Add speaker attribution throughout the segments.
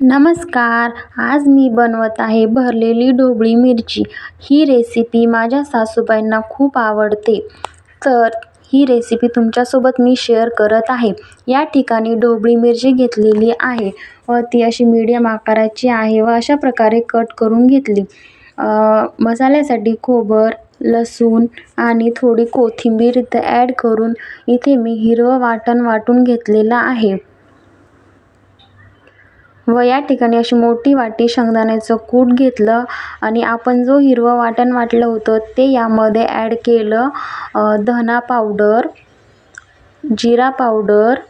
Speaker 1: नमस्कार. आज मी बनवत आहे भरलेली ढोबळी मिरची. ही रेसिपी माझ्या सासूबाईंना खूप आवडते, तर ही रेसिपी तुमच्यासोबत मी शेअर करत आहे. या ठिकाणी ढोबळी मिरची घेतलेली आहे व ती अशी मीडियम आकाराची आहे व अशा प्रकारे कट करून घेतली. मसाल्यासाठी खोबर, लसूण आणि थोडी कोथिंबीर इथे ॲड करून इथे मी हिरवं वाटण वाटून घेतलेलं आहे व या ठिकाणी अशी मोठी वाटी शेंगदाण्याचं कूट घेतलं आणि आपण जो हिरवं वाटण वाटलं होतं ते यामध्ये ॲड केलं. धना पावडर, जिरा पावडर,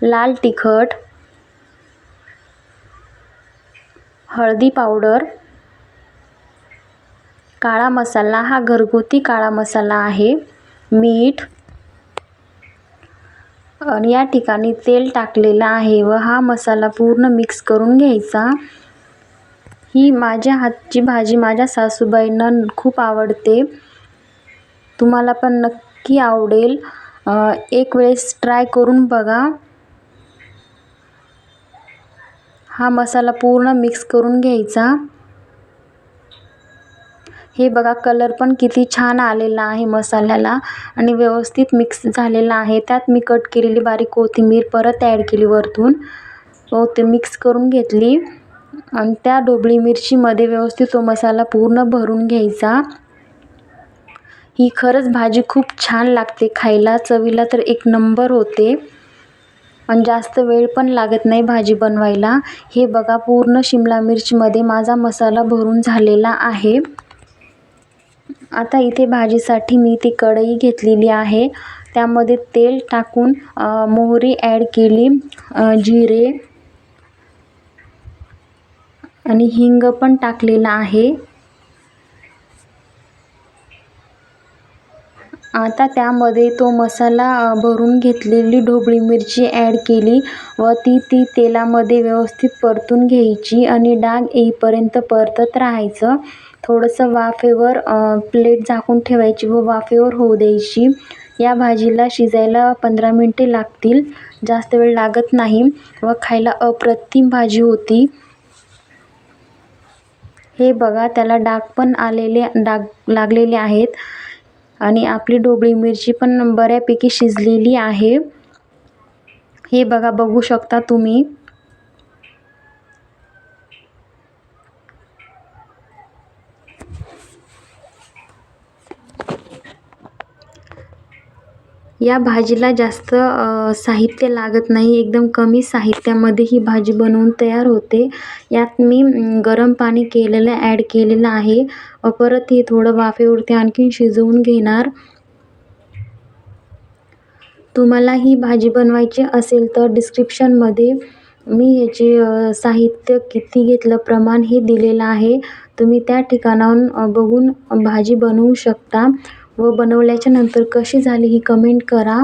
Speaker 1: लाल तिखट, हळदी पावडर, काळा मसाला, हा घरगुती काळा मसाला आहे, मीठ आणि या ठिकाणी तेल टाकलेलं आहे व हा मसाला पूर्ण मिक्स करून घ्यायचा. ही माझ्या हातची भाजी माझ्या सासूबाईंना खूप आवडते. तुम्हाला पण नक्की आवडेल. एक वेळेस ट्राय करून बघा. हा मसाला पूर्ण मिक्स करून घ्यायचा. हे बघा, कलर पण किती छान आलेला आहे मसाल्याला आणि व्यवस्थित मिक्स झालेला आहे. त्यात मी कट केलेली बारीक कोथिंबीर परत ॲड केली वरतून व ते मिक्स करून घेतली आणि त्या ढोबळी मिरचीमध्ये व्यवस्थित तो मसाला पूर्ण भरून घ्यायचा. ही खरंच भाजी खूप छान लागते खायला, चवीला तर एक नंबर होते आणि जास्त वेळ पण लागत नाही भाजी बनवायला. हे बघा, पूर्ण शिमला मिरचीमध्ये माझा मसाला भरून झालेला आहे. आता इथे भाजीसाठी मी ती कढई घेतलेली आहे. त्यामध्ये तेल टाकून मोहरी ॲड केली, जिरे आणि हिंग पण टाकलेला आहे. आता त्यामध्ये तो मसाला भरून घेतलेली ढोबळी मिरची ॲड केली व ती तेलामध्ये व्यवस्थित परतून घ्यायची आणि डाग येईपर्यंत परतत राहायचं. थोडंसं वाफेवर प्लेट झाकून ठेवायची व वाफेवर होऊ द्यायची. या भाजीला शिजायला 15 मिनिटे लागतील, जास्त वेळ लागत नाही व खायला अप्रतिम भाजी होती. हे बघा, त्याला डाग लागलेले आहेत आणि आपली ढोबळी मिरची पण बऱ्यापैकी शिजलेली आहे. हे बघा, बघू शकता तुम्ही. या भाजीला जास्त साहित्य लागत नाही, एकदम कमी साहित्यामध्ये ही भाजी बनवून तयार होते. यात मी गरम पाणी केलेलं ॲड केलेलं आहे व परत हे थोडं वाफेवरती आणखीन शिजवून घेणार. तुम्हाला ही भाजी बनवायची असेल तर डिस्क्रिप्शनमध्ये मी ह्याचे साहित्य किती घेतलं प्रमाण हे दिलेलं आहे. तुम्ही त्या ठिकाणाहून बघून भाजी बनवू शकता व बनवल्याच्या नंतर कशी झाली ही कमेंट करा.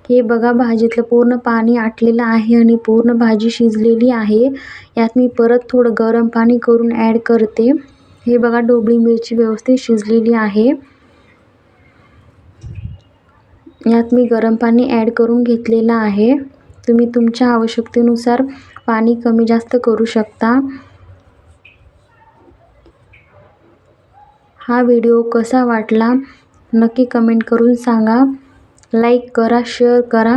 Speaker 1: हे बघा, भाजीतलं पूर्ण पाणी आटलेलं आहे आणि पूर्ण भाजी शिजलेली आहे. यात मी परत थोडं गरम पाणी करून ॲड करते. हे बघा, ढोबळी मिरची व्यवस्थित शिजलेली आहे. यात मी गरम पाणी ॲड करून घेतलेलं आहे. तुम्ही तुमच्या आवश्यकतेनुसार पाणी कमी जास्त करू शकता. हा व्हिडिओ कसा वाटला नक्की कमेंट करून सांगा. लाईक करा, शेअर करा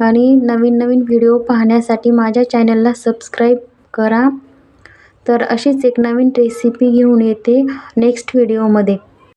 Speaker 1: आणि नवीन व्हिडिओ पाहण्यासाठी माझ्या चॅनलला सबस्क्राईब करा. तर अशीच एक नवीन रेसिपी घेऊन येते नेक्स्ट व्हिडिओमध्ये.